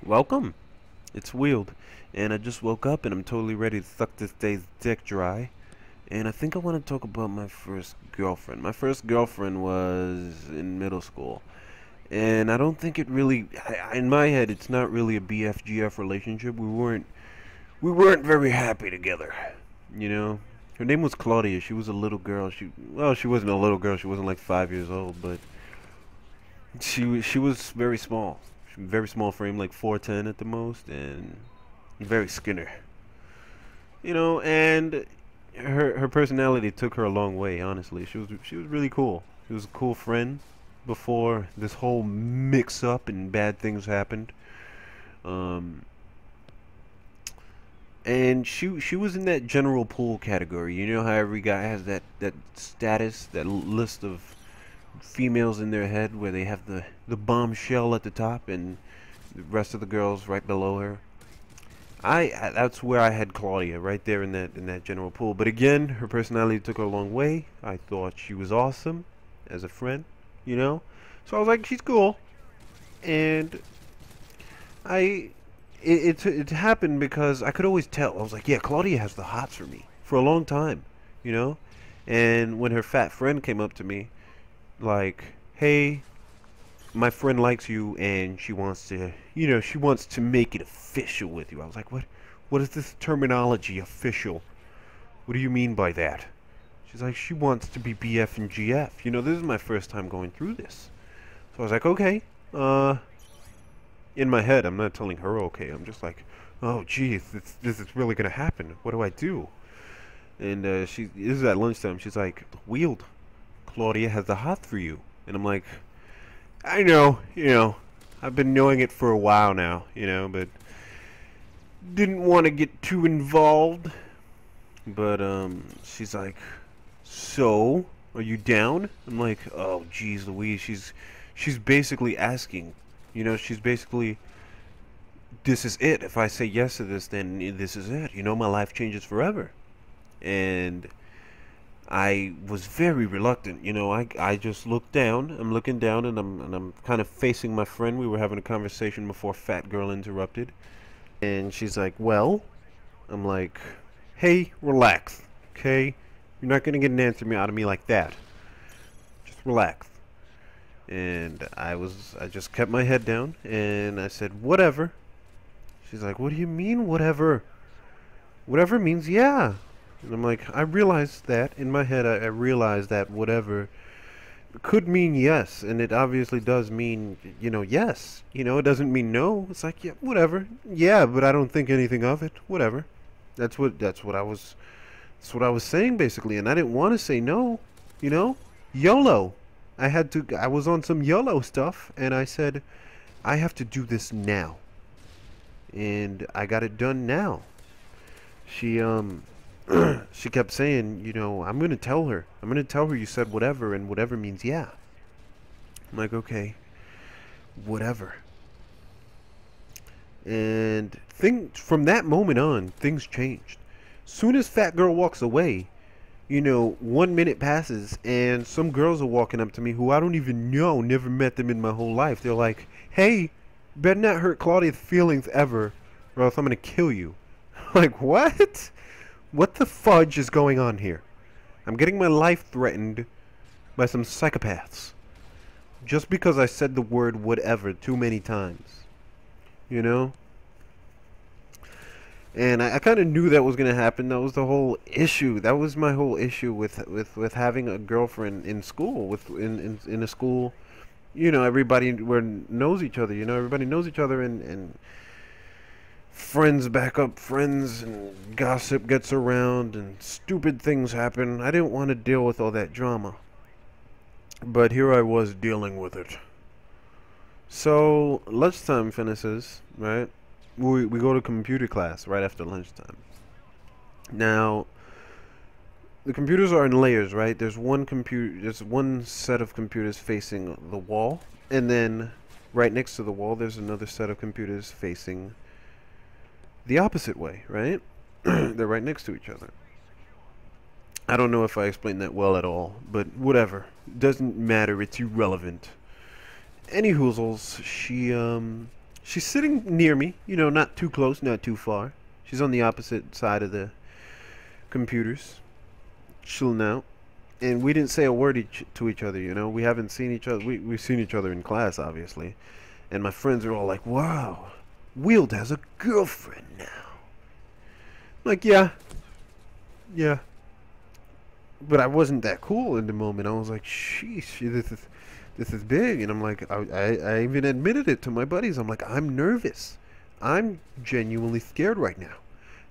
Welcome. It's Wiield, and I just woke up and I'm totally ready to suck this day's dick dry. And I think I want to talk about my first girlfriend. My first girlfriend was in middle school, and I don't think it really, in my head, it's not really a BFGF relationship. We weren't very happy together. You know, her name was Claudia. She was a little girl. She wasn't a little girl. She wasn't like 5 years old, but she was very small. Very small frame, like 4'10" at the most, and very skinner. And her personality took her a long way. Honestly, she was really cool. She was a cool friend before this whole mix-up and bad things happened. Um, and she was in that general pool category. You know how every guy has that status, that list of females in their head where they have the bombshell at the top and the rest of the girls right below her. That's where I had Claudia, right there in that general pool. But again, her personality took her a long way. I thought she was awesome as a friend, you know. So I was like, she's cool. And it happened because I could always tell. I was like, yeah, Claudia has the hots for me for a long time, you know. And when her fat friend came up to me, like, hey, my friend likes you and she wants to make it official with you. I was like, what is this terminology, official? What do you mean by that? She's like, she wants to be BF and GF. This is my first time going through this. So I was like, okay. In my head, I'm not telling her okay. I'm just like, oh geez, this is really gonna happen. What do I do? And this is at lunchtime. She's like, Wiield, Claudia has the hot for you. And I'm like, I know, I've been knowing it for a while now, but didn't want to get too involved. But she's like, so are you down? I'm like, oh geez Louise, she's basically asking, she's basically, this is it. If I say yes to this, then this is it. My life changes forever. And I was very reluctant. I just looked down. I'm looking down, and I'm kind of facing my friend. We were having a conversation before Fat Girl interrupted, and she's like, "Well," I'm like, "Hey, relax, okay? You're not gonna get an answer out of me like that. Just relax." And I just kept my head down, and I said, "Whatever." She's like, "What do you mean, whatever? Whatever means yeah." And I'm like, I realized that in my head. I realized that whatever could mean yes, and it obviously does mean, yes. It doesn't mean no. It's like, yeah, whatever. Yeah, but I don't think anything of it. Whatever. That's what I was saying basically, and I didn't want to say no. YOLO. I was on some YOLO stuff, and I said, I have to do this now, and I got it done now. She she kept saying, I'm going to tell her. I'm going to tell her you said whatever, and whatever means yeah. I'm like, okay, whatever. And from that moment on, things changed. Soon as Fat Girl walks away, 1 minute passes, and some girls are walking up to me who I don't even know, never met them in my whole life. They're like, hey, better not hurt Claudia's feelings ever, or else I'm going to kill you. Like, what? What the fudge is going on here? I'm getting my life threatened by some psychopaths just because I said the word whatever too many times. And I kind of knew that was going to happen. That was the whole issue. That was my whole issue with having a girlfriend in school. In a school, everybody knows each other. Everybody knows each other, and friends back up friends, and gossip gets around, and stupid things happen. I didn't want to deal with all that drama, but here I was dealing with it. So lunchtime finishes, right? We go to computer class right after lunchtime. Now the computers are in layers, right? There's one set of computers facing the wall, and then right next to the wall there's another set of computers facing the opposite way, right? They're right next to each other. I don't know if I explained that well at all, but whatever. Doesn't matter, it's irrelevant. Any hoozles, She's sitting near me, you know, not too close, not too far. She's on the opposite side of the computers, chilling out. And we didn't say a word to each other, you know. We haven't seen each other. We've seen each other in class, obviously. And my friends are all like, wow, Wiield has a girlfriend now. I'm like, yeah. Yeah. But I wasn't that cool in the moment. I was like, sheesh, this is big. And I'm like, I even admitted it to my buddies. I'm like, I'm nervous. I'm genuinely scared right now.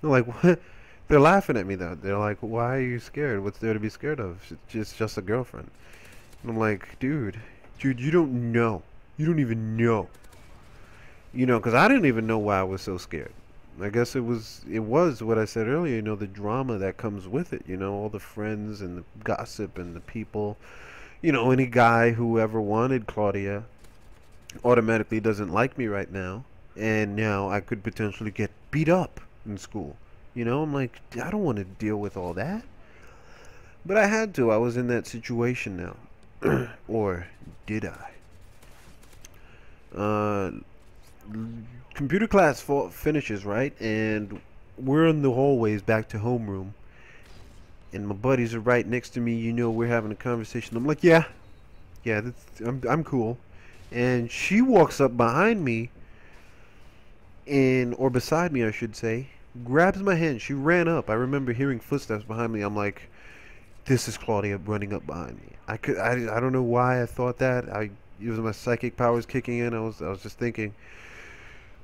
They're like, what? They're laughing at me though. They're like, why are you scared? What's there to be scared of? It's just a girlfriend. And I'm like, dude, you don't know. You don't even know. You know, because I didn't even know why I was so scared. I guess it was what I said earlier, you know, the drama that comes with it, you know, all the friends and the gossip and the people. You know, any guy who ever wanted Claudia automatically doesn't like me right now. And now I could potentially get beat up in school. You know, I'm like, I don't want to deal with all that. But I had to. I was in that situation now. Or did I? Computer class finishes, right? And we're in the hallways back to homeroom. And my buddies are right next to me. You know, we're having a conversation. I'm like, yeah, I'm cool. And she walks up behind me, or beside me, I should say, grabs my hand. She ran up. I remember hearing footsteps behind me. I'm like, this is Claudia running up behind me. I don't know why I thought that. It was my psychic powers kicking in. I was just thinking,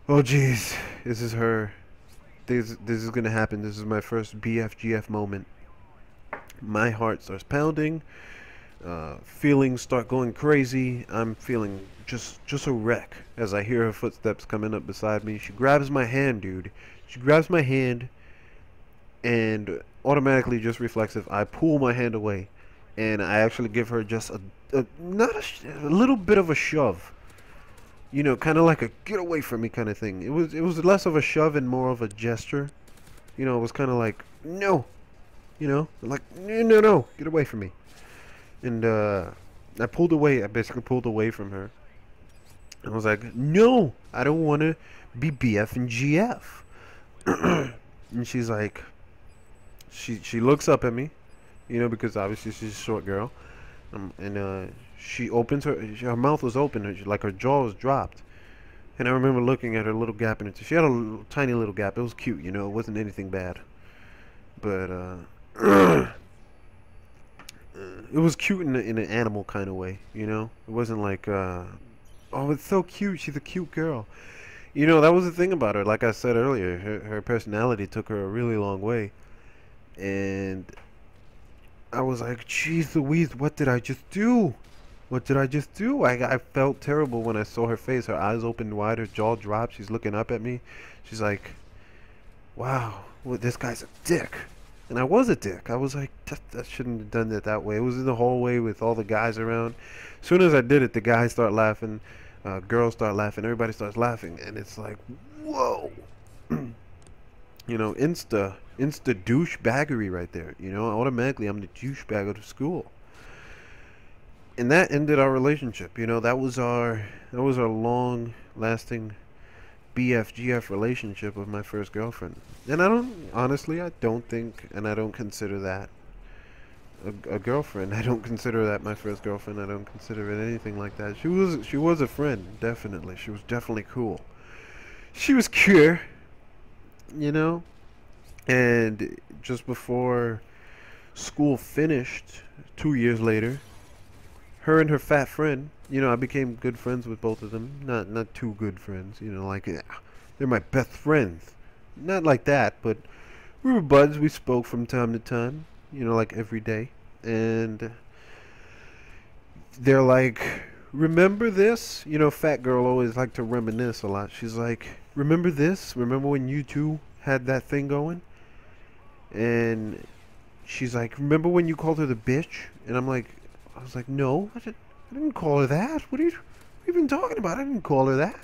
oh jeez, this is her. This is gonna happen. This is my first BFGF moment. My heart starts pounding. Feelings start going crazy. I'm feeling just a wreck as I hear her footsteps coming up beside me. She grabs my hand, dude. She grabs my hand, and automatically, just reflexive, I pull my hand away, and I actually give her just a little bit of a shove. You know, kind of like a get away from me kind of thing. It was less of a shove and more of a gesture. You know, it was kind of like, no. You know, like, no, get away from me. And I pulled away. I basically pulled away from her. I was like, no, I don't want to be BF and GF. And she's like, she looks up at me, you know, because obviously she's a short girl. And she opens her mouth was open, like her jaw was dropped. And I remember looking at her little gap in her teeth. She had a tiny little gap. It was cute, you know, it wasn't anything bad. But it was cute in an animal kind of way, you know. It wasn't like, oh, it's so cute. She's a cute girl. You know, that was the thing about her. Like I said earlier, her personality took her a really long way. And I was like, jeez Louise, what did I just do? What did I just do? I felt terrible when I saw her face. Her eyes opened wide, her jaw dropped. She's looking up at me. She's like, wow, well, this guy's a dick. And I was a dick. I was like, I shouldn't have done it that way. It was in the hallway with all the guys around. As soon as I did it, the guys start laughing. Girls start laughing. Everybody starts laughing. And it's like, whoa. You know, insta douchebaggery right there. You know, automatically I'm the douchebag of the school. And that ended our relationship. You know, that was our long lasting BFGF relationship with my first girlfriend. And I don't think, and I don't consider that a girlfriend. I don't consider that my first girlfriend. I don't consider it anything like that. She was a friend, definitely. She was definitely cool. She was cute, you know. And just before school finished, 2 years later, her and her fat friend, you know, I became good friends with both of them. Not too good friends, you know, like, they're my best friends. Not like that, but we were buds. We spoke from time to time, you know, like every day. And they're like, remember this? You know, fat girl always liked to reminisce a lot. She's like, remember this? Remember when you two had that thing going? And she's like, remember when you called her the bitch? And I was like, no, I didn't call her that. What are you even talking about? I didn't call her that.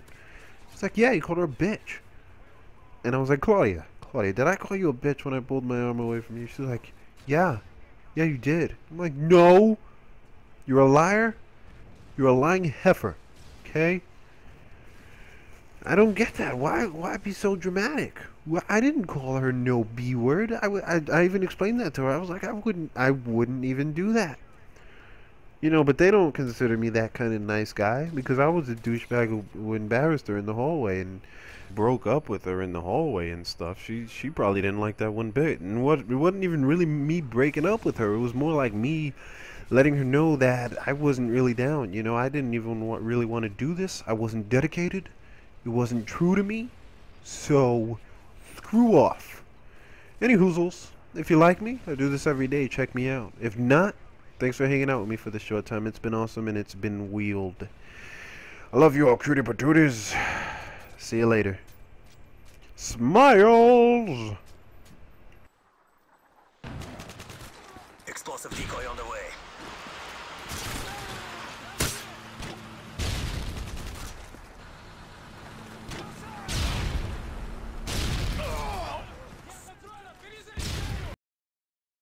She's like, yeah, you called her a bitch. And I was like, Claudia, did I call you a bitch when I pulled my arm away from you? She's like, yeah, you did. I'm like, no, you're a liar. You're a lying heifer, okay? I don't get that. Why be so dramatic? I didn't call her no B word. I even explained that to her. I was like, I wouldn't even do that. You know, but they don't consider me that kind of nice guy because I was a douchebag who embarrassed her in the hallway and broke up with her in the hallway and stuff. She probably didn't like that one bit. And it wasn't even really me breaking up with her. It was more like me letting her know that I wasn't really down. You know, I didn't even really want to do this. I wasn't dedicated. It wasn't true to me. So, screw off. Any hoozles, if you like me, I do this every day. Check me out. If not, thanks for hanging out with me for this short time. It's been awesome and it's been Wiield. I love you all, cutie patooties. See you later. Smiles! Explosive decoy on the way.